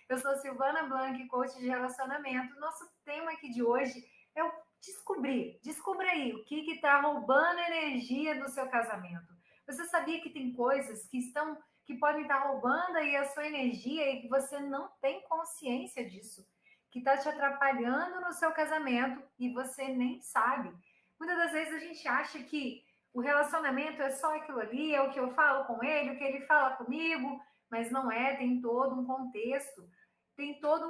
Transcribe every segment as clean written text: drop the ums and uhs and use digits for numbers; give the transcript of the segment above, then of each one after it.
Eu sou Silvana Blanc, coach de relacionamento. Nosso tema aqui de hoje é o descobrir. Descubra aí o que está roubando energia do seu casamento. Você sabia que tem coisas que podem estar roubando aí a sua energia e que você não tem consciência disso, que está te atrapalhando no seu casamento e você nem sabe. Muitas das vezes a gente acha que o relacionamento é só aquilo ali, é o que eu falo com ele, o que ele fala comigo, mas não é, tem todo um contexto, tem toda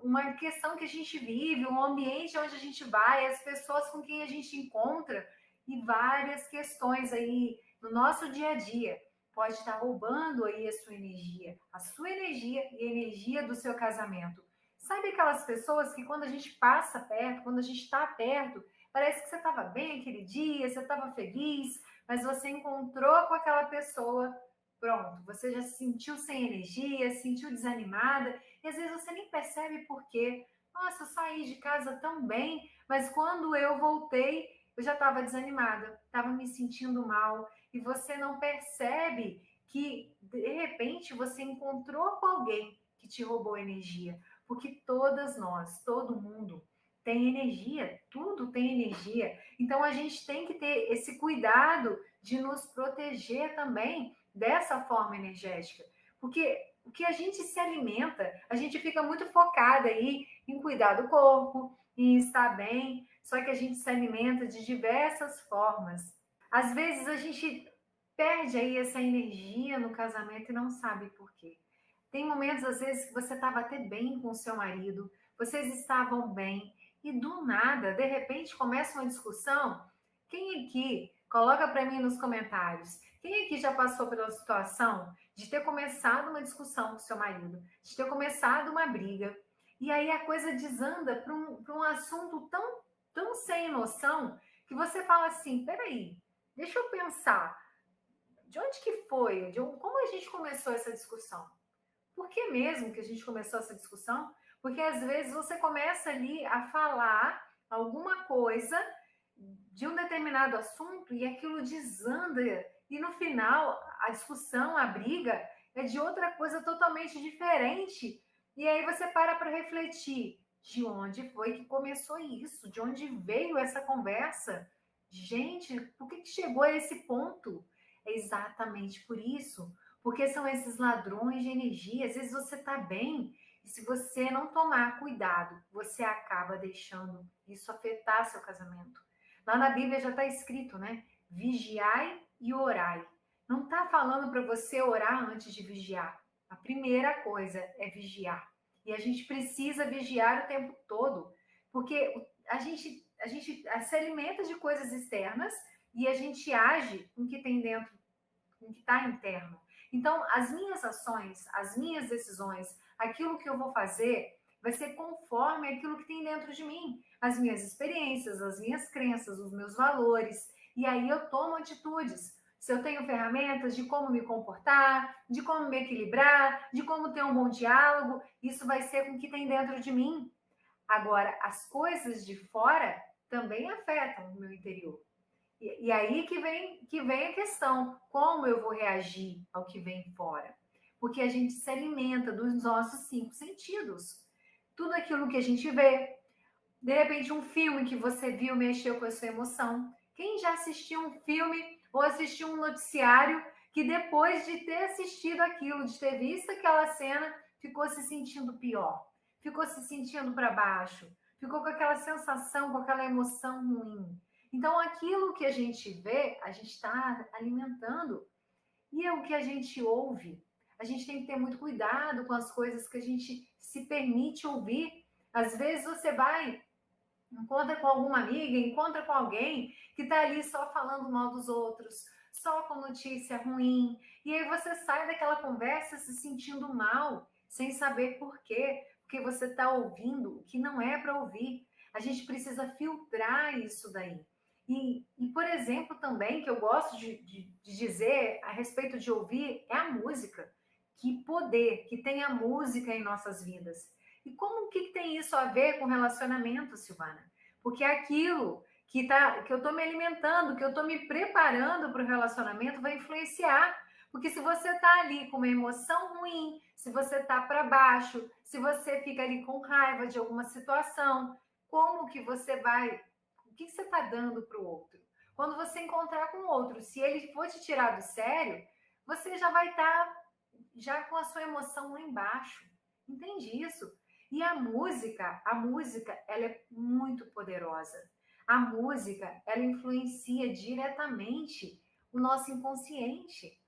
uma questão que a gente vive, um ambiente onde a gente vai, as pessoas com quem a gente encontra e várias questões aí no nosso dia a dia. Pode estar roubando aí a sua energia e a energia do seu casamento. Sabe aquelas pessoas que quando a gente passa perto, quando a gente está perto, parece que você estava bem aquele dia, você estava feliz, mas você encontrou com aquela pessoa, pronto, você já se sentiu sem energia, se sentiu desanimada, e às vezes você nem percebe por quê. Nossa, eu saí de casa tão bem, mas quando eu voltei, eu já estava desanimada, estava me sentindo mal, e você não percebe que, de repente, você encontrou com alguém que te roubou energia, porque todas nós, todo mundo, tem energia, tudo tem energia. Então a gente tem que ter esse cuidado de nos proteger também dessa forma energética. Porque o que a gente se alimenta, a gente fica muito focada aí em cuidar do corpo, em estar bem, só que a gente se alimenta de diversas formas. Às vezes a gente perde aí essa energia no casamento e não sabe por quê. Tem momentos, às vezes, que você estava até bem com o seu marido, vocês estavam bem, e do nada, de repente, começa uma discussão. Quem aqui, coloca para mim nos comentários, quem aqui já passou pela situação de ter começado uma discussão com seu marido, de ter começado uma briga, e aí a coisa desanda para um assunto tão sem noção, que você fala assim, peraí, deixa eu pensar, de onde que foi? Como a gente começou essa discussão? Por que mesmo que a gente começou essa discussão? Porque às vezes você começa ali a falar alguma coisa de um determinado assunto e aquilo desanda e no final a discussão, a briga é de outra coisa totalmente diferente. E aí você para refletir de onde foi que começou isso, de onde veio essa conversa. Gente, por que chegou a esse ponto? É exatamente por isso, porque são esses ladrões de energia. Às vezes você está bem e se você não tomar cuidado, você acaba deixando isso afetar seu casamento. Lá na Bíblia já está escrito, né? Vigiai e orai. Não está falando para você orar antes de vigiar. A primeira coisa é vigiar. E a gente precisa vigiar o tempo todo, porque a gente se alimenta de coisas externas e a gente age com o que tem dentro, com o que está interno. Então, as minhas ações, as minhas decisões, aquilo que eu vou fazer, vai ser conforme aquilo que tem dentro de mim, as minhas experiências, as minhas crenças, os meus valores. E aí eu tomo atitudes. Se eu tenho ferramentas de como me comportar, de como me equilibrar, de como ter um bom diálogo, isso vai ser com o que tem dentro de mim. Agora, as coisas de fora também afetam o meu interior. E aí que vem a questão, como eu vou reagir ao que vem fora? Porque a gente se alimenta dos nossos 5 sentidos. Tudo aquilo que a gente vê, de repente um filme que você viu mexeu com a sua emoção. Quem já assistiu um filme ou assistiu um noticiário que depois de ter assistido aquilo, de ter visto aquela cena, ficou se sentindo pior, ficou se sentindo para baixo, ficou com aquela sensação, com aquela emoção ruim. Então, aquilo que a gente vê, a gente está alimentando. E é o que a gente ouve. A gente tem que ter muito cuidado com as coisas que a gente se permite ouvir. Às vezes você vai, encontra com alguma amiga, encontra com alguém que está ali só falando mal dos outros, só com notícia ruim. E aí você sai daquela conversa se sentindo mal, sem saber por quê. Porque você está ouvindo o que não é para ouvir. A gente precisa filtrar isso daí. Por exemplo, também, que eu gosto de dizer a respeito de ouvir, é a música. Que poder que tem a música em nossas vidas. E como que tem isso a ver com relacionamento, Silvana? Porque aquilo que eu estou me alimentando, que eu estou me preparando para o relacionamento, vai influenciar. Porque se você está ali com uma emoção ruim, se você está para baixo, se você fica ali com raiva de alguma situação, como que você vai, o que você está dando para o outro? Quando você encontrar com o outro, se ele for te tirar do sério, você já vai estar já com a sua emoção lá embaixo. Entende isso? E a música, ela é muito poderosa. A música, ela influencia diretamente o nosso inconsciente,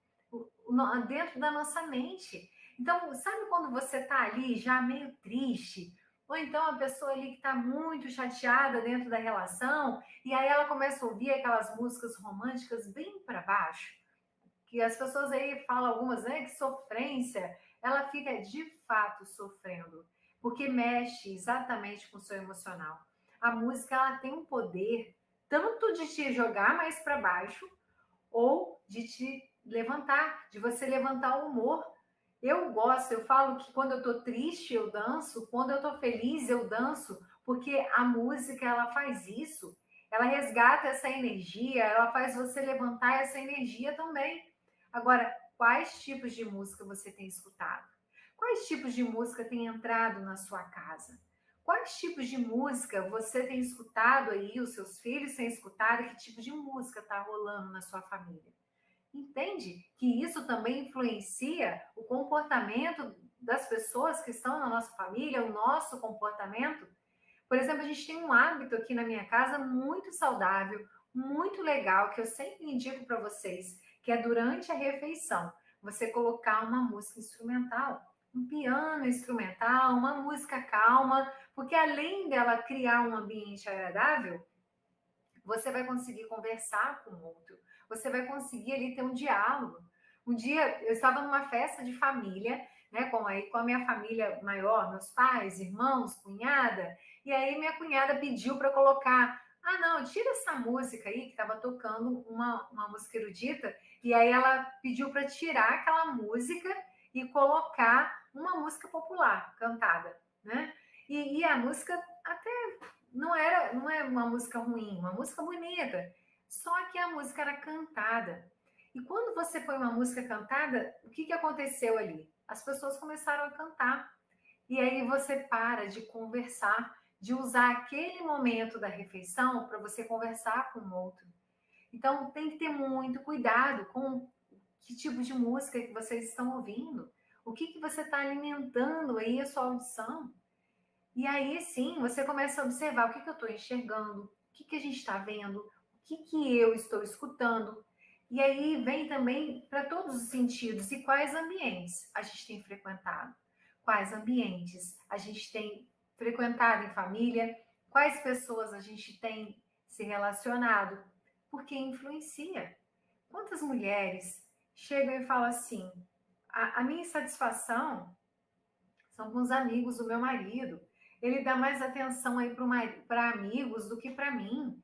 dentro da nossa mente. Então, sabe quando você está ali já meio triste, ou então a pessoa ali que está muito chateada dentro da relação, e aí ela começa a ouvir aquelas músicas românticas bem para baixo, que as pessoas aí falam algumas, né, que sofrência, ela fica de fato sofrendo, porque mexe exatamente com o seu emocional. A música, ela tem um poder tanto de te jogar mais para baixo, ou de te levantar, de você levantar o humor. Eu gosto, eu falo que quando eu tô triste eu danço, quando eu tô feliz eu danço, porque a música, ela faz isso. Ela resgata essa energia, ela faz você levantar essa energia também. Agora, quais tipos de música você tem escutado? Quais tipos de música tem entrado na sua casa? Quais tipos de música você tem escutado aí, os seus filhos têm escutado? Que tipo de música está rolando na sua família? Entende que isso também influencia o comportamento das pessoas que estão na nossa família, o nosso comportamento? Por exemplo, a gente tem um hábito aqui na minha casa muito saudável, muito legal, que eu sempre indico para vocês, que é durante a refeição, você colocar uma música instrumental, um piano instrumental, uma música calma, porque além dela criar um ambiente agradável, você vai conseguir conversar com o outro, você vai conseguir ali ter um diálogo. Um dia eu estava numa festa de família, né, com a minha família maior, meus pais, irmãos, cunhada, e aí minha cunhada pediu para colocar, ah não, tira essa música aí, que estava tocando uma música erudita, e aí ela pediu para tirar aquela música e colocar uma música popular, cantada, né? E a música até não é uma música ruim, uma música bonita. Só que a música era cantada. E quando você põe uma música cantada, o que aconteceu ali? As pessoas começaram a cantar. E aí você para de conversar, de usar aquele momento da refeição para você conversar com o outro. Então tem que ter muito cuidado com que tipo de música que vocês estão ouvindo. O que você está alimentando aí a sua audição? E aí sim, você começa a observar o que eu estou enxergando, o que a gente está vendo, o que eu estou escutando. E aí vem também para todos os sentidos e quais ambientes a gente tem frequentado, quais ambientes a gente tem frequentado em família, quais pessoas a gente tem se relacionado, porque influencia. Quantas mulheres chegam e falam assim: a minha insatisfação são com os amigos do meu marido. Ele dá mais atenção aí para amigos do que para mim.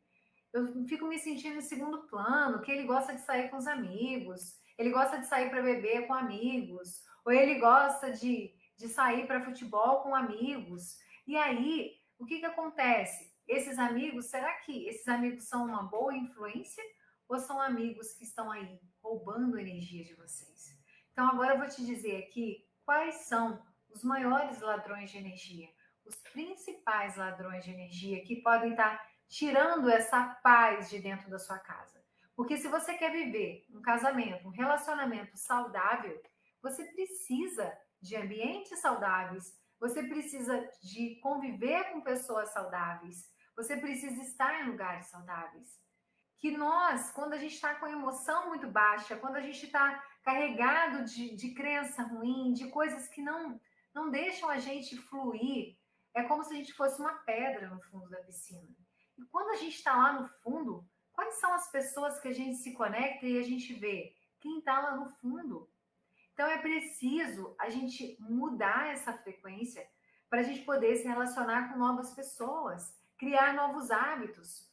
Eu fico me sentindo em segundo plano, que ele gosta de sair com os amigos, ele gosta de sair para beber com amigos, ou ele gosta de sair para futebol com amigos. E aí, o que acontece? Esses amigos, será que esses amigos são uma boa influência ou são amigos que estão aí roubando energia de vocês? Então, agora eu vou te dizer aqui quais são os maiores ladrões de energia, os principais ladrões de energia que podem estar tirando essa paz de dentro da sua casa. Porque se você quer viver um casamento, um relacionamento saudável, você precisa de ambientes saudáveis, você precisa de conviver com pessoas saudáveis, você precisa estar em lugares saudáveis. Que nós, quando a gente está com a emoção muito baixa, quando a gente está carregado de crença ruim, de coisas que não deixam a gente fluir, é como se a gente fosse uma pedra no fundo da piscina. E quando a gente está lá no fundo, quais são as pessoas que a gente se conecta e a gente vê? Quem está lá no fundo. Então é preciso a gente mudar essa frequência para a gente poder se relacionar com novas pessoas, criar novos hábitos.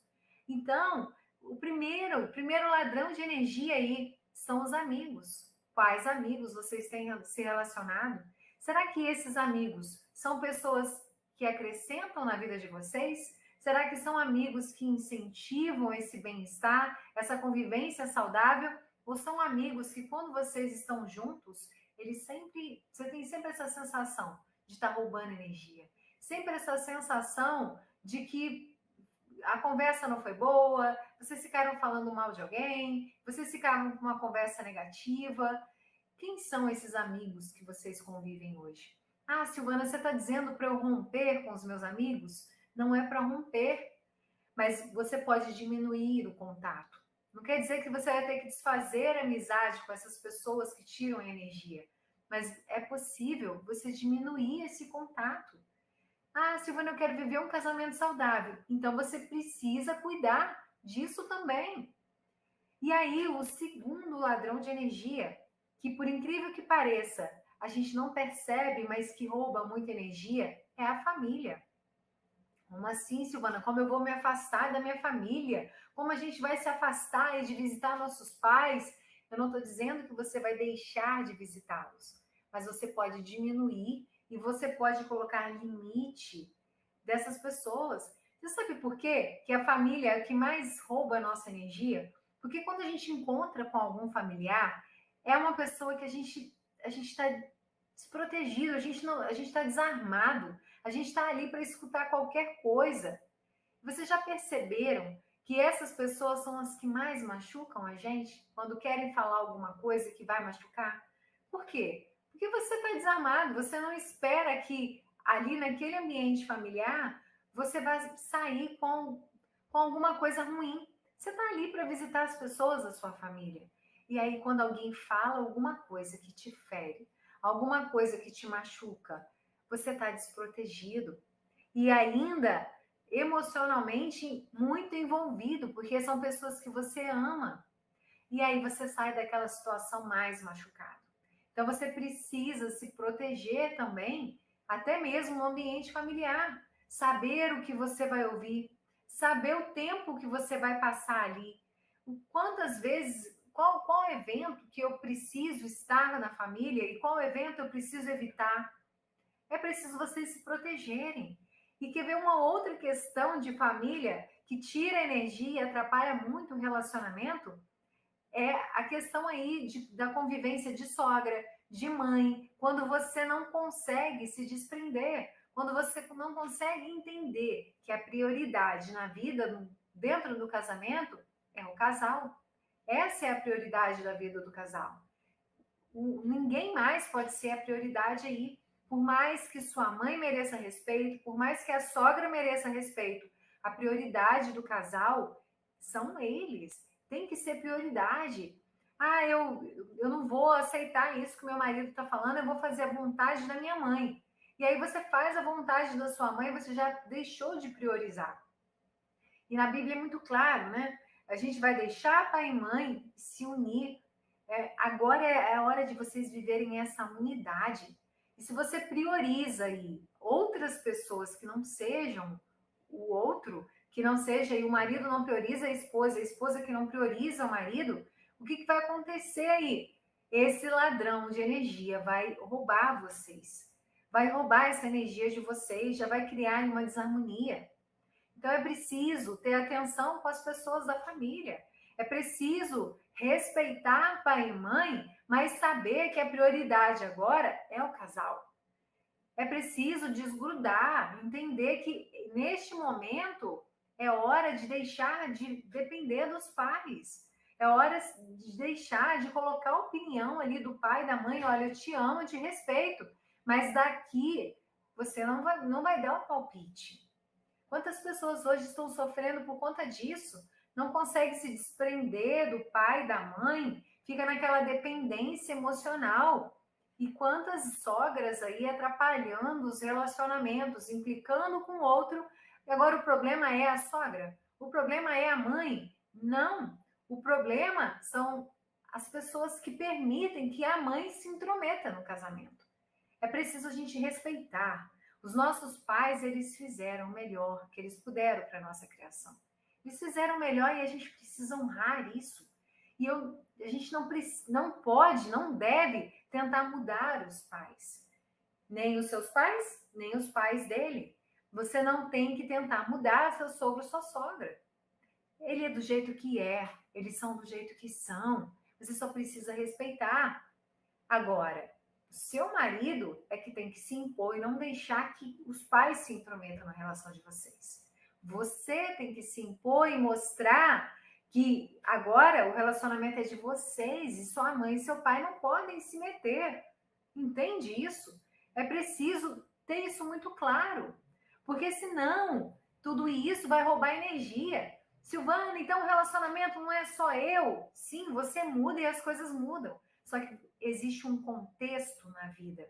Então, o primeiro ladrão de energia aí são os amigos. Quais amigos vocês têm se relacionado? Será que esses amigos são pessoas que acrescentam na vida de vocês? Será que são amigos que incentivam esse bem-estar, essa convivência saudável? Ou são amigos que quando vocês estão juntos, você tem sempre essa sensação de estar roubando energia. Sempre essa sensação de que a conversa não foi boa, vocês ficaram falando mal de alguém, vocês ficaram com uma conversa negativa. Quem são esses amigos que vocês convivem hoje? Ah, Silvana, você está dizendo para eu romper com os meus amigos? Não é para romper, mas você pode diminuir o contato. Não quer dizer que você vai ter que desfazer a amizade com essas pessoas que tiram a energia, mas é possível você diminuir esse contato. Ah, Silvana, eu quero viver um casamento saudável. Então você precisa cuidar disso também. E aí, o segundo ladrão de energia, que por incrível que pareça, a gente não percebe, mas que rouba muita energia, é a família. Como assim, Silvana? Como eu vou me afastar da minha família? Como a gente vai se afastar de visitar nossos pais? Eu não estou dizendo que você vai deixar de visitá-los, mas você pode diminuir e você pode colocar limite dessas pessoas. Você sabe por quê? Que a família é o que mais rouba a nossa energia? Porque quando a gente encontra com algum familiar, é uma pessoa que a gente está desprotegido, a gente está desarmado, a gente está ali para escutar qualquer coisa. Vocês já perceberam que essas pessoas são as que mais machucam a gente quando querem falar alguma coisa que vai machucar? Por quê? Porque você está desarmado, você não espera que ali naquele ambiente familiar você vai sair com alguma coisa ruim. Você está ali para visitar as pessoas da sua família. E aí, quando alguém fala alguma coisa que te fere, alguma coisa que te machuca, você está desprotegido. E ainda emocionalmente muito envolvido, porque são pessoas que você ama. E aí você sai daquela situação mais machucado. Então você precisa se proteger também, até mesmo no ambiente familiar. Saber o que você vai ouvir, saber o tempo que você vai passar ali. Quantas vezes, qual evento que eu preciso estar na família e qual evento eu preciso evitar. É preciso vocês se protegerem. E quer ver uma outra questão de família que tira energia e atrapalha muito o relacionamento? É a questão aí da convivência de sogra, de mãe, quando você não consegue se desprender, quando você não consegue entender que a prioridade na vida, dentro do casamento, é o casal. Essa é a prioridade da vida do casal. Ninguém mais pode ser a prioridade aí. Por mais que sua mãe mereça respeito, por mais que a sogra mereça respeito, a prioridade do casal são eles. Tem que ser prioridade. Ah, eu não vou aceitar isso que meu marido está falando, eu vou fazer a vontade da minha mãe. E aí você faz a vontade da sua mãe, você já deixou de priorizar. E na Bíblia é muito claro, né? A gente vai deixar pai e mãe se unir. Agora é a hora de vocês viverem essa unidade. E se você prioriza aí outras pessoas que não sejam o outro, que não seja, e o marido não prioriza a esposa que não prioriza o marido, o que vai acontecer aí? Esse ladrão de energia vai roubar vocês. Vai roubar essa energia de vocês, já vai criar uma desarmonia. Então é preciso ter atenção com as pessoas da família. É preciso respeitar pai e mãe, mas saber que a prioridade agora é o casal. É preciso desgrudar, entender que neste momento é hora de deixar de depender dos pais. É hora de deixar de colocar a opinião ali do pai e da mãe. Olha, eu te amo, eu te respeito, mas daqui você não vai dar o palpite. Quantas pessoas hoje estão sofrendo por conta disso? Não consegue se desprender do pai, da mãe, fica naquela dependência emocional. E quantas sogras aí atrapalhando os relacionamentos, implicando com o outro. E agora o problema é a sogra? O problema é a mãe? Não. O problema são as pessoas que permitem que a mãe se intrometa no casamento. É preciso a gente respeitar. Os nossos pais, eles fizeram o melhor que eles puderam para a nossa criação. Eles fizeram o melhor e a gente precisa honrar isso. E a gente não pode, não deve tentar mudar os pais. Nem os seus pais, nem os pais dele. Você não tem que tentar mudar seu sogro ou sua sogra. Ele é do jeito que é, eles são do jeito que são. Você só precisa respeitar. Agora, o seu marido é que tem que se impor e não deixar que os pais se intrometam na relação de vocês. Você tem que se impor e mostrar que agora o relacionamento é de vocês e sua mãe e seu pai não podem se meter. Entende isso? É preciso ter isso muito claro, porque senão tudo isso vai roubar energia. Silvana, então o relacionamento não é só eu. Sim, você muda e as coisas mudam. Só que existe um contexto na vida.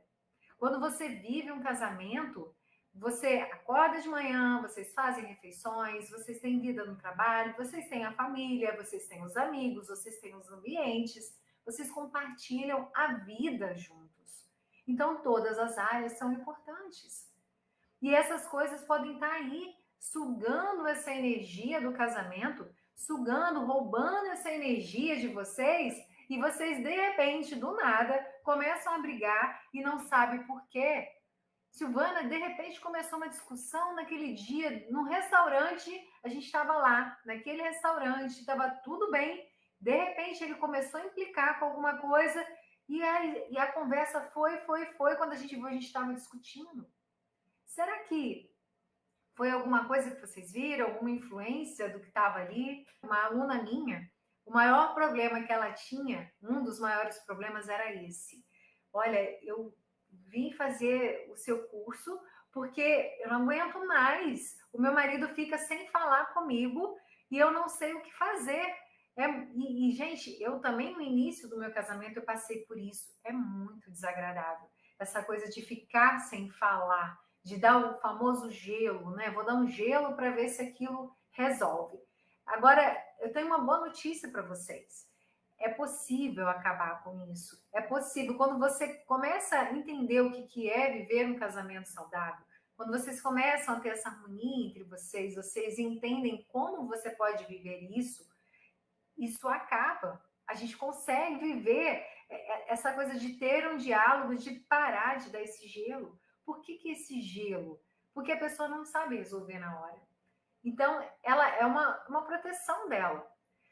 Quando você vive um casamento, você acorda de manhã, vocês fazem refeições, vocês têm vida no trabalho, vocês têm a família, vocês têm os amigos, vocês têm os ambientes, vocês compartilham a vida juntos. Então, todas as áreas são importantes. E essas coisas podem estar aí, sugando essa energia do casamento, sugando, roubando essa energia de vocês, e vocês, de repente, do nada, começam a brigar e não sabem por quê. Silvana, de repente começou uma discussão naquele dia, no restaurante, a gente estava lá, naquele restaurante, estava tudo bem, de repente ele começou a implicar com alguma coisa, e a conversa foi, quando a gente viu, a gente estava discutindo. Será que foi alguma coisa que vocês viram, alguma influência do que estava ali? Uma aluna minha, o maior problema que ela tinha, um dos maiores problemas era esse. Olha, eu vim fazer o seu curso porque eu não aguento mais. O meu marido fica sem falar comigo e eu não sei o que fazer. Gente, eu também no início do meu casamento eu passei por isso. É muito desagradável. Essa coisa de ficar sem falar, de dar o famoso gelo, né? Vou dar um gelo para ver se aquilo resolve. Agora, eu tenho uma boa notícia para vocês. É possível acabar com isso. É possível. Quando você começa a entender o que é viver um casamento saudável, quando vocês começam a ter essa harmonia entre vocês, vocês entendem como você pode viver isso acaba. A gente consegue viver essa coisa de ter um diálogo, de parar de dar esse gelo. Por que esse gelo? Porque a pessoa não sabe resolver na hora. Então, ela é uma proteção dela.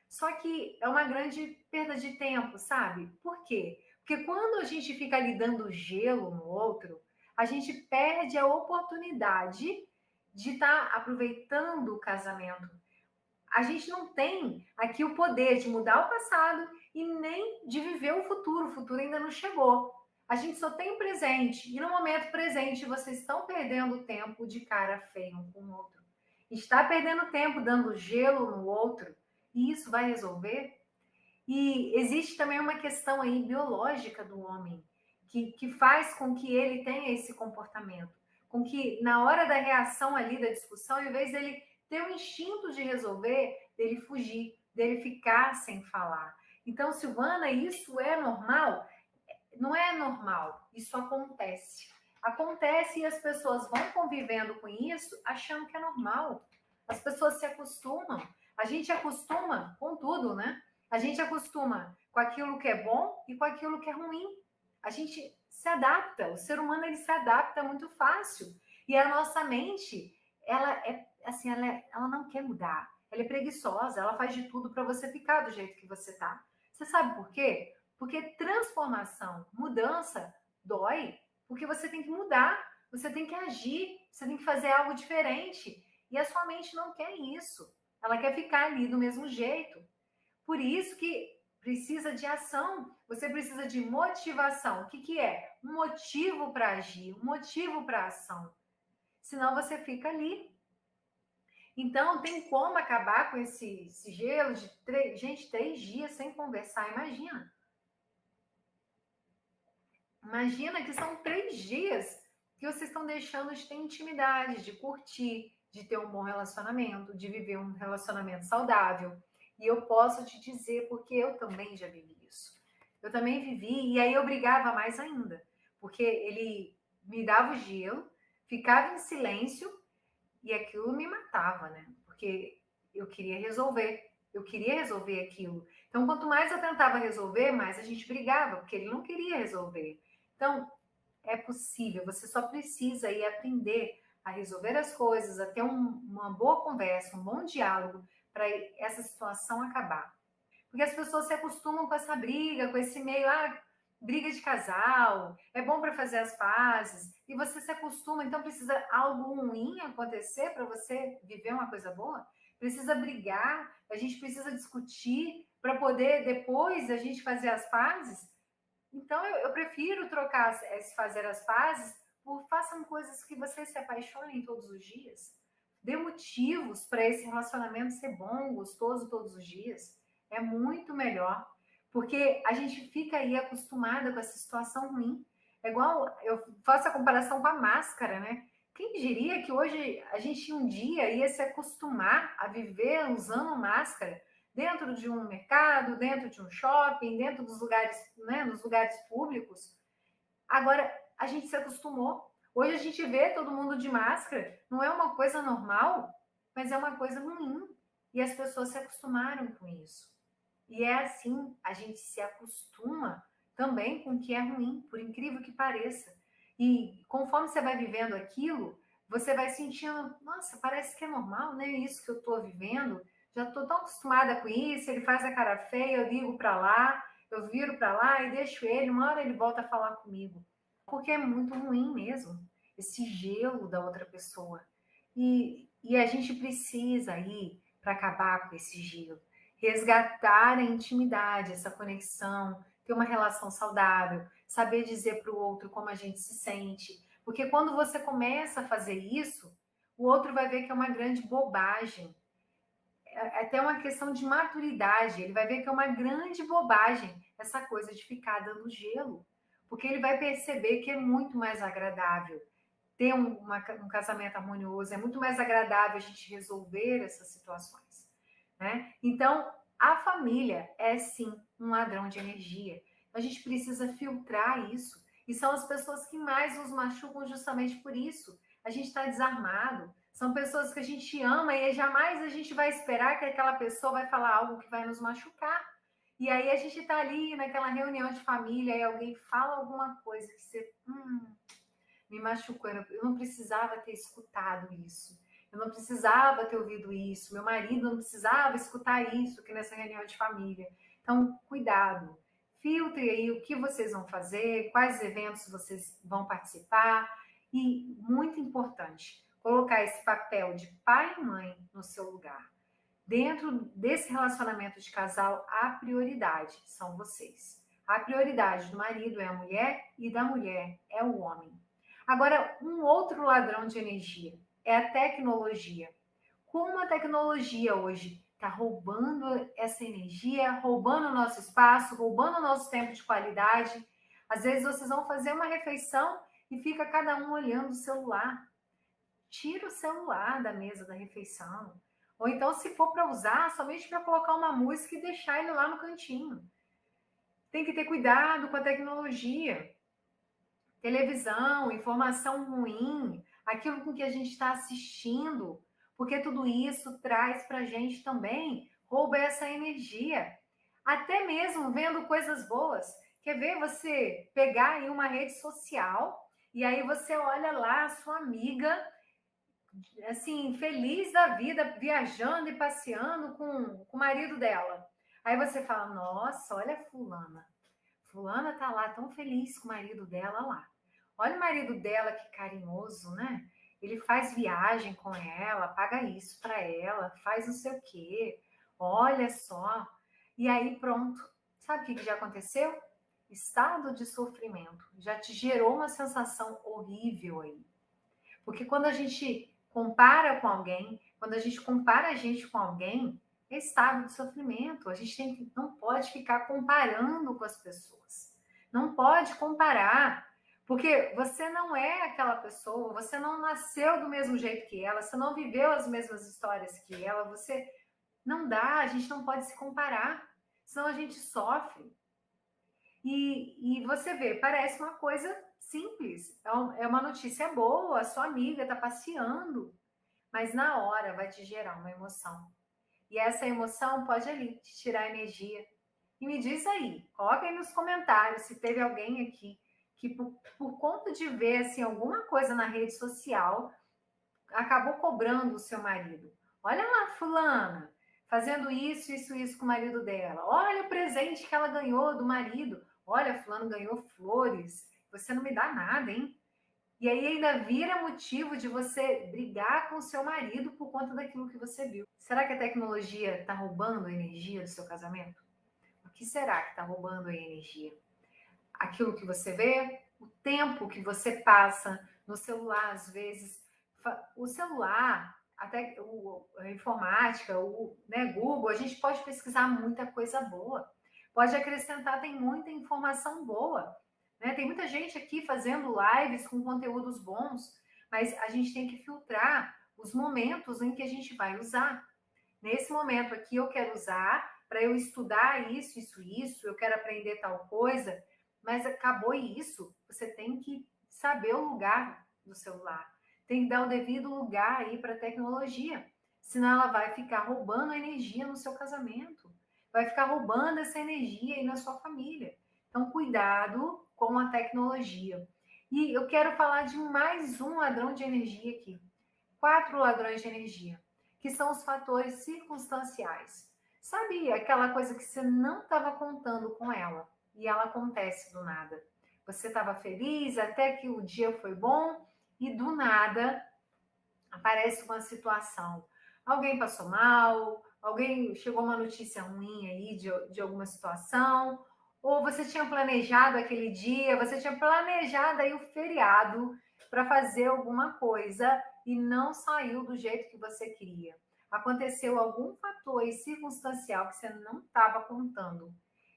Só que é uma grande perda de tempo, sabe? Por quê? Porque quando a gente fica ali dando gelo no outro, a gente perde a oportunidade de estar aproveitando o casamento. A gente não tem aqui o poder de mudar o passado e nem de viver o futuro. O futuro ainda não chegou. A gente só tem o presente. E no momento presente, vocês estão perdendo tempo de cara feia um com o outro. Está perdendo tempo dando gelo no outro. E isso vai resolver? E existe também uma questão aí biológica do homem, que faz com que ele tenha esse comportamento. Com que na hora da reação ali, da discussão, em vez dele ter o instinto de resolver, dele fugir, dele ficar sem falar. Então, Silvana, isso é normal? Não é normal, isso acontece. Acontece e as pessoas vão convivendo com isso achando que é normal. As pessoas se acostumam. A gente acostuma com tudo, né? A gente acostuma com aquilo que é bom e com aquilo que é ruim. A gente se adapta. O ser humano ele se adapta muito fácil. E a nossa mente, ela é assim, ela não quer mudar. Ela é preguiçosa, ela faz de tudo para você ficar do jeito que você tá. Você sabe por quê? Porque transformação, mudança, dói. Porque você tem que mudar, você tem que agir, você tem que fazer algo diferente. E a sua mente não quer isso. Ela quer ficar ali do mesmo jeito. Por isso que precisa de ação, você precisa de motivação. O que é? Um motivo para agir, um motivo para ação. Senão você fica ali. Então, tem como acabar com esse gelo de 3 dias sem conversar, imagina. Imagina que são 3 dias que vocês estão deixando de ter intimidade, de curtir, de ter um bom relacionamento, de viver um relacionamento saudável. E eu posso te dizer, porque eu também já vivi isso. Eu também vivi, e aí eu brigava mais ainda, porque ele me dava o gelo, ficava em silêncio, e aquilo me matava, né? Porque eu queria resolver aquilo. Então, quanto mais eu tentava resolver, mais a gente brigava, porque ele não queria resolver. Então, é possível, você só precisa ir aprender a resolver as coisas, a ter uma boa conversa, um bom diálogo para essa situação acabar. Porque as pessoas se acostumam com essa briga, com esse meio, briga de casal, é bom para fazer as pazes, e você se acostuma, então precisa algo ruim acontecer para você viver uma coisa boa? Precisa brigar, a gente precisa discutir para poder depois a gente fazer as pazes? Então eu prefiro trocar, fazer as pazes por façam coisas que você se apaixonem todos os dias. Dê motivos para esse relacionamento ser bom, gostoso todos os dias. É muito melhor. Porque a gente fica aí acostumada com essa situação ruim. É igual, eu faço a comparação com a máscara, né? Quem diria que hoje a gente um dia ia se acostumar a viver usando máscara dentro de um mercado, dentro de um shopping, dentro dos lugares, né, nos lugares públicos. Agora, a gente se acostumou. Hoje a gente vê todo mundo de máscara, não é uma coisa normal, mas é uma coisa ruim. E as pessoas se acostumaram com isso. E é assim, a gente se acostuma também com o que é ruim, por incrível que pareça. E conforme você vai vivendo aquilo, você vai sentindo, nossa, parece que é normal, né? Isso que eu estou vivendo. Já estou tão acostumada com isso. Ele faz a cara feia, eu ligo para lá, eu viro para lá e deixo ele. Uma hora ele volta a falar comigo. Porque é muito ruim mesmo, esse gelo da outra pessoa. E a gente precisa ir para acabar com esse gelo, resgatar a intimidade, essa conexão, ter uma relação saudável, saber dizer para o outro como a gente se sente. Porque quando você começa a fazer isso, o outro vai ver que é uma grande bobagem. É até uma questão de maturidade. Ele vai ver que é uma grande bobagem essa coisa de ficar dando gelo. Porque ele vai perceber que é muito mais agradável ter um casamento harmonioso, é muito mais agradável a gente resolver essas situações, né? Então, a família é sim um ladrão de energia. A gente precisa filtrar isso. E são as pessoas que mais nos machucam justamente por isso. A gente está desarmado. São pessoas que a gente ama e jamais a gente vai esperar que aquela pessoa vai falar algo que vai nos machucar. E aí a gente está ali naquela reunião de família e alguém fala alguma coisa que você me machucou. Eu não precisava ter escutado isso. Eu não precisava ter ouvido isso. Meu marido não precisava escutar isso aqui nessa reunião de família. Então, cuidado. Filtre aí o que vocês vão fazer, quais eventos vocês vão participar. E, muito importante, colocar esse papel de pai e mãe no seu lugar. Dentro desse relacionamento de casal, a prioridade são vocês. A prioridade do marido é a mulher e da mulher é o homem. Agora, um outro ladrão de energia é a tecnologia. Como a tecnologia hoje está roubando essa energia, roubando o nosso espaço, roubando o nosso tempo de qualidade. Às vezes vocês vão fazer uma refeição e fica cada um olhando o celular. Tira o celular da mesa da refeição. Ou então, se for para usar, somente para colocar uma música e deixar ele lá no cantinho. Tem que ter cuidado com a tecnologia. Televisão, informação ruim, aquilo com que a gente está assistindo, porque tudo isso traz para a gente também, rouba essa energia. Até mesmo vendo coisas boas. Quer ver você pegar em uma rede social e aí você olha lá a sua amiga, assim, feliz da vida, viajando e passeando com o marido dela. Aí você fala, nossa, olha fulana. Fulana tá lá tão feliz com o marido dela lá. Olha o marido dela, que carinhoso, né? Ele faz viagem com ela, paga isso para ela, faz não sei o quê. Olha só. E aí pronto. Sabe o que já aconteceu? Estado de sofrimento. Já te gerou uma sensação horrível aí. Porque quando a gente compara com alguém, quando a gente compara a gente com alguém, é estado de sofrimento. A gente não pode ficar comparando com as pessoas. Não pode comparar. Porque você não é aquela pessoa, você não nasceu do mesmo jeito que ela, você não viveu as mesmas histórias que ela, você não dá, a gente não pode se comparar, senão a gente sofre. E você vê, parece uma coisa simples, é uma notícia boa, a sua amiga está passeando, mas na hora vai te gerar uma emoção. E essa emoção pode ali te tirar energia. E me diz aí, coloca aí nos comentários se teve alguém aqui que por conta de ver assim, alguma coisa na rede social, acabou cobrando o seu marido. Olha lá, fulana, fazendo isso com o marido dela. Olha o presente que ela ganhou do marido. Olha, fulano ganhou flores. Você não me dá nada, hein? E aí ainda vira motivo de você brigar com o seu marido por conta daquilo que você viu. Será que a tecnologia está roubando a energia do seu casamento? O que será que está roubando a energia? Aquilo que você vê, o tempo que você passa no celular, às vezes. O celular, até a informática, Google, a gente pode pesquisar muita coisa boa. Pode acrescentar, tem muita informação boa. Né? Tem muita gente aqui fazendo lives com conteúdos bons, mas a gente tem que filtrar os momentos em que a gente vai usar. Nesse momento aqui eu quero usar para eu estudar isso, eu quero aprender tal coisa, mas acabou isso, você tem que saber o lugar do celular. Tem que dar o devido lugar aí para a tecnologia, senão ela vai ficar roubando energia no seu casamento, vai ficar roubando essa energia aí na sua família. Então, cuidado com a tecnologia. E eu quero falar de mais um ladrão de energia aqui. 4 ladrões de energia, que são os fatores circunstanciais. Sabe aquela coisa que você não estava contando com ela e ela acontece do nada? Você estava feliz até que o dia foi bom e do nada aparece uma situação. Alguém passou mal, alguém chegou uma notícia ruim aí de alguma situação, ou você tinha planejado aquele dia, você tinha planejado aí o feriado para fazer alguma coisa e não saiu do jeito que você queria. Aconteceu algum fator circunstancial que você não estava contando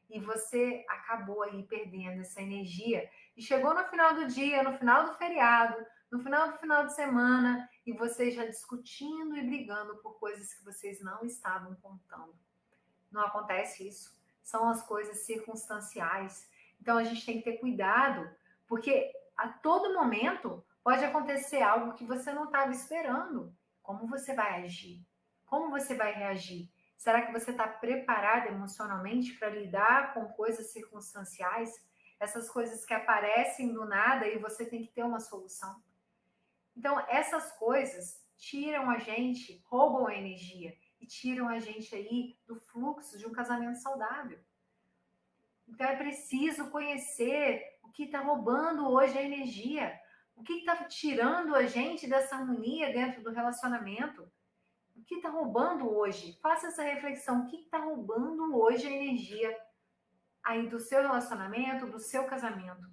e você acabou aí perdendo essa energia e chegou no final do dia, no final do feriado, no final de semana e vocês já discutindo e brigando por coisas que vocês não estavam contando. Não acontece isso. São as coisas circunstanciais. Então a gente tem que ter cuidado, porque a todo momento pode acontecer algo que você não estava esperando. Como você vai agir? Como você vai reagir? Será que você está preparado emocionalmente para lidar com coisas circunstanciais? Essas coisas que aparecem do nada e você tem que ter uma solução. Então, essas coisas tiram a gente, roubam a energia e tiram a gente aí do fluxo de um casamento saudável. Então, é preciso conhecer o que está roubando hoje a energia, o que está tirando a gente dessa harmonia dentro do relacionamento. O que está roubando hoje? Faça essa reflexão. O que está roubando hoje a energia aí do seu relacionamento, do seu casamento?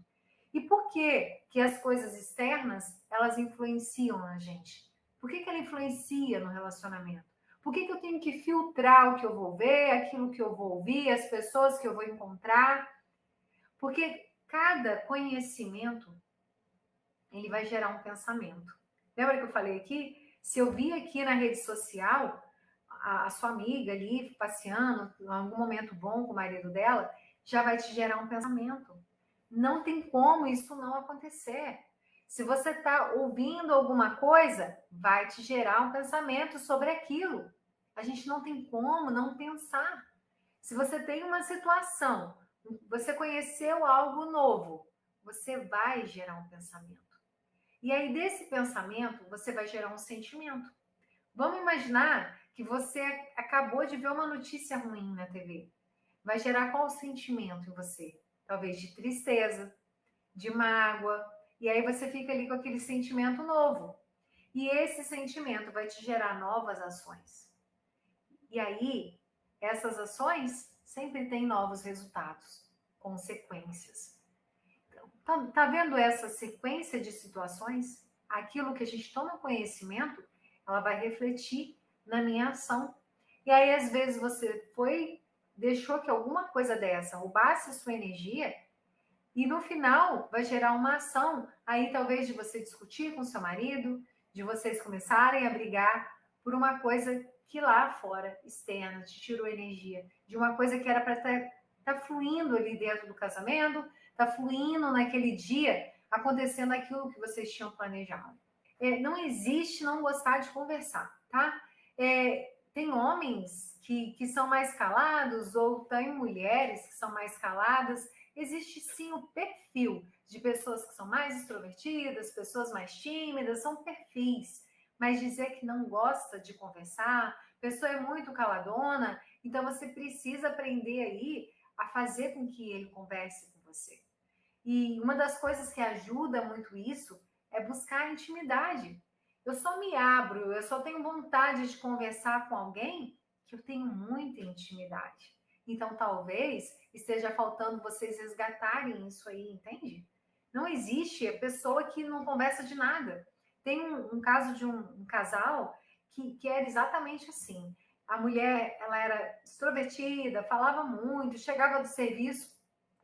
E por que que as coisas externas, elas influenciam a gente? Por que ela influencia no relacionamento? Por que eu tenho que filtrar o que eu vou ver, aquilo que eu vou ouvir, as pessoas que eu vou encontrar? Porque cada conhecimento, ele vai gerar um pensamento. Lembra que eu falei aqui? Se eu vi aqui na rede social a sua amiga ali passeando, em algum momento bom com o marido dela, já vai te gerar um pensamento. Não tem como isso não acontecer. Se você está ouvindo alguma coisa, vai te gerar um pensamento sobre aquilo. A gente não tem como não pensar. Se você tem uma situação, você conheceu algo novo, você vai gerar um pensamento. E aí, desse pensamento, você vai gerar um sentimento. Vamos imaginar que você acabou de ver uma notícia ruim na TV. Vai gerar qual sentimento em você? Talvez de tristeza, de mágoa. E aí você fica ali com aquele sentimento novo. E esse sentimento vai te gerar novas ações. E aí, essas ações sempre têm novos resultados, consequências. Então, tá vendo essa sequência de situações? Aquilo que a gente toma conhecimento, ela vai refletir na minha ação. E aí, às vezes, você deixou que alguma coisa dessa roubasse a sua energia, e no final vai gerar uma ação, aí talvez de você discutir com seu marido, de vocês começarem a brigar por uma coisa que lá fora, externa, te tirou energia, de uma coisa que era para estar fluindo ali dentro do casamento, tá fluindo naquele dia, acontecendo aquilo que vocês tinham planejado. Não existe não gostar de conversar, tá? Tem homens que são mais calados, ou tem mulheres que são mais caladas. Existe sim o perfil de pessoas que são mais extrovertidas, pessoas mais tímidas, são perfis. Mas dizer que não gosta de conversar, a pessoa é muito caladona, então você precisa aprender aí a fazer com que ele converse com você. E uma das coisas que ajuda muito isso é buscar intimidade. Eu só me abro, eu só tenho vontade de conversar com alguém que eu tenho muita intimidade. Então, talvez esteja faltando vocês resgatarem isso aí, entende? Não existe pessoa que não conversa de nada. Tem um caso de um casal que era exatamente assim. A mulher, ela era extrovertida, falava muito, chegava do serviço,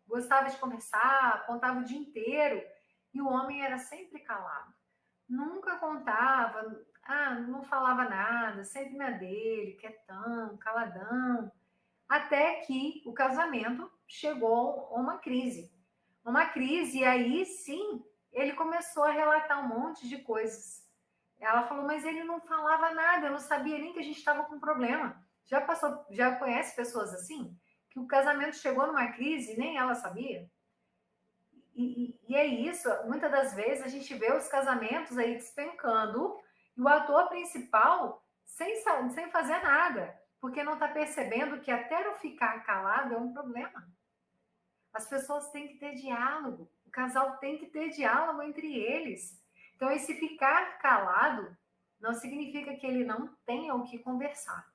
gostava de conversar, contava o dia inteiro, e o homem era sempre calado. Nunca contava, não falava nada, sempre na dele, quietão, caladão, até que o casamento chegou a uma crise. Uma crise, e aí sim, ele começou a relatar um monte de coisas. Ela falou, mas ele não falava nada, eu não sabia nem que a gente estava com problema. Já conhece pessoas assim? Que o casamento chegou numa crise e nem ela sabia? E é isso, muitas das vezes a gente vê os casamentos aí despencando e o ator principal sem fazer nada, porque não está percebendo que até não ficar calado é um problema. As pessoas têm que ter diálogo, o casal tem que ter diálogo entre eles. Então, esse ficar calado não significa que ele não tenha o que conversar.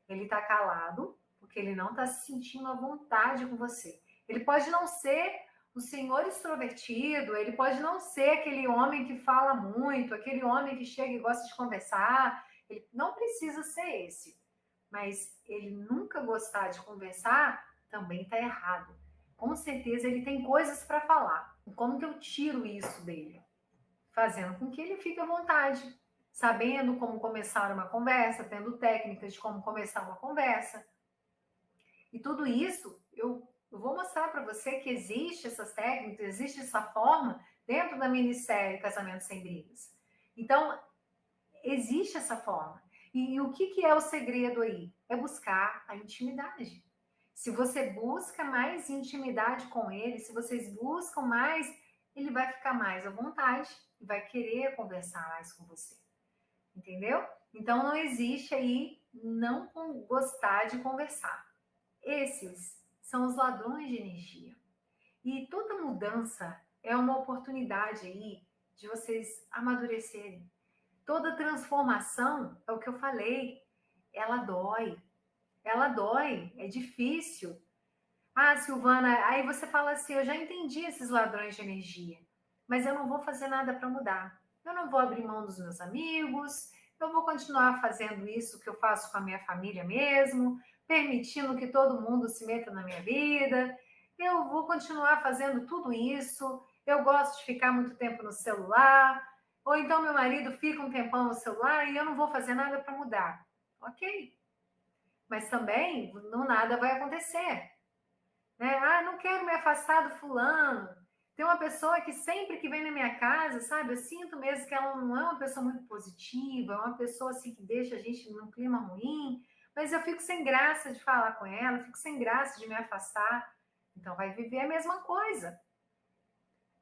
Ele está calado porque ele não está se sentindo à vontade com você. Ele pode não ser o senhor extrovertido, ele pode não ser aquele homem que fala muito, aquele homem que chega e gosta de conversar. Ele não precisa ser esse. Mas ele nunca gostar de conversar também está errado. Com certeza ele tem coisas para falar. Como que eu tiro isso dele? Fazendo com que ele fique à vontade, sabendo como começar uma conversa, tendo técnicas de como começar uma conversa. E tudo isso eu vou mostrar para você que existe essas técnicas, existe essa forma dentro da minissérie Casamento Sem Brigas. Então, existe essa forma. E o que é o segredo aí? É buscar a intimidade. Se você busca mais intimidade com ele, se vocês buscam mais, ele vai ficar mais à vontade e vai querer conversar mais com você. Entendeu? Então não existe aí não gostar de conversar. Esses são os ladrões de energia. E toda mudança é uma oportunidade aí de vocês amadurecerem. Toda transformação, é o que eu falei, ela dói. Ela dói, é difícil. Silvana, aí você fala assim, eu já entendi esses ladrões de energia, mas eu não vou fazer nada para mudar. Eu não vou abrir mão dos meus amigos, eu vou continuar fazendo isso que eu faço com a minha família mesmo, permitindo que todo mundo se meta na minha vida. Eu vou continuar fazendo tudo isso. Eu gosto de ficar muito tempo no celular, ou então meu marido fica um tempão no celular e eu não vou fazer nada para mudar. Ok. Mas também não nada vai acontecer. Né? Não quero me afastar do fulano. Tem uma pessoa que sempre que vem na minha casa, sabe, eu sinto mesmo que ela não é uma pessoa muito positiva, é uma pessoa assim que deixa a gente num clima ruim, mas eu fico sem graça de falar com ela, fico sem graça de me afastar. Então vai viver a mesma coisa.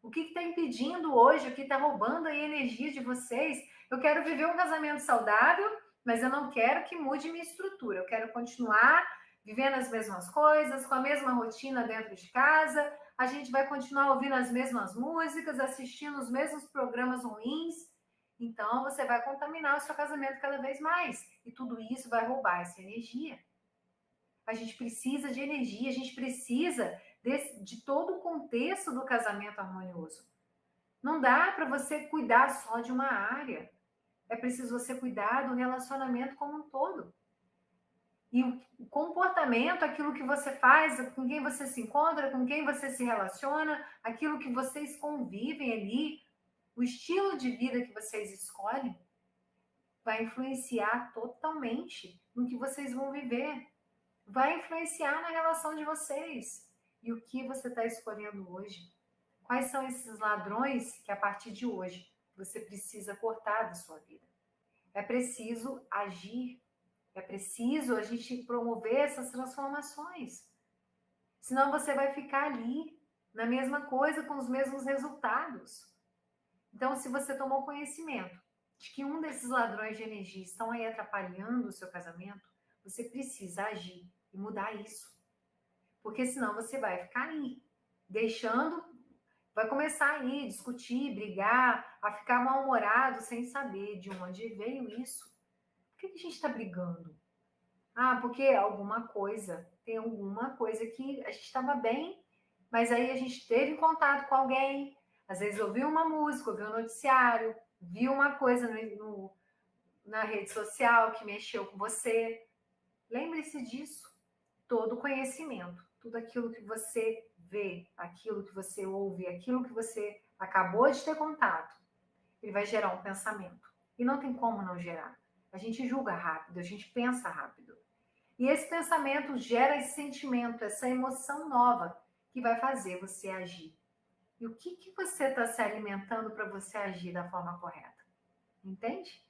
O que está impedindo hoje, o que está roubando a energia de vocês? Eu quero viver um casamento saudável, mas eu não quero que mude minha estrutura. Eu quero continuar vivendo as mesmas coisas, com a mesma rotina dentro de casa. A gente vai continuar ouvindo as mesmas músicas, assistindo os mesmos programas ruins. Então, você vai contaminar o seu casamento cada vez mais. E tudo isso vai roubar essa energia. A gente precisa de energia, a gente precisa de todo o contexto do casamento harmonioso. Não dá para você cuidar só de uma área. É preciso você cuidar do relacionamento como um todo. E o comportamento, aquilo que você faz, com quem você se encontra, com quem você se relaciona, aquilo que vocês convivem ali, o estilo de vida que vocês escolhem, vai influenciar totalmente no que vocês vão viver. Vai influenciar na relação de vocês. E o que você está escolhendo hoje? Quais são esses ladrões que, a partir de hoje, você precisa cortar da sua vida? É preciso agir. É preciso a gente promover essas transformações. Senão você vai ficar ali, na mesma coisa, com os mesmos resultados. Então, se você tomou conhecimento de que um desses ladrões de energia estão aí atrapalhando o seu casamento, você precisa agir e mudar isso. Porque senão você vai ficar aí, deixando, vai começar aí, discutir, brigar, a ficar mal-humorado sem saber de onde veio isso. Por que a gente está brigando? Ah, porque tem alguma coisa que a gente estava bem, mas aí a gente teve contato com alguém, às vezes ouviu uma música, ouviu um noticiário, viu uma coisa na rede social que mexeu com você. Lembre-se disso. Todo conhecimento, tudo aquilo que você vê, aquilo que você ouve, aquilo que você acabou de ter contato, ele vai gerar um pensamento. E não tem como não gerar. A gente julga rápido, a gente pensa rápido. E esse pensamento gera esse sentimento, essa emoção nova que vai fazer você agir. E o que você está se alimentando para você agir da forma correta? Entende?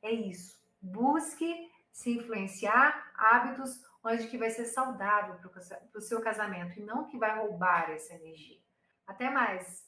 É isso. Busque se influenciar hábitos onde que vai ser saudável para o seu casamento e não que vai roubar essa energia. Até mais!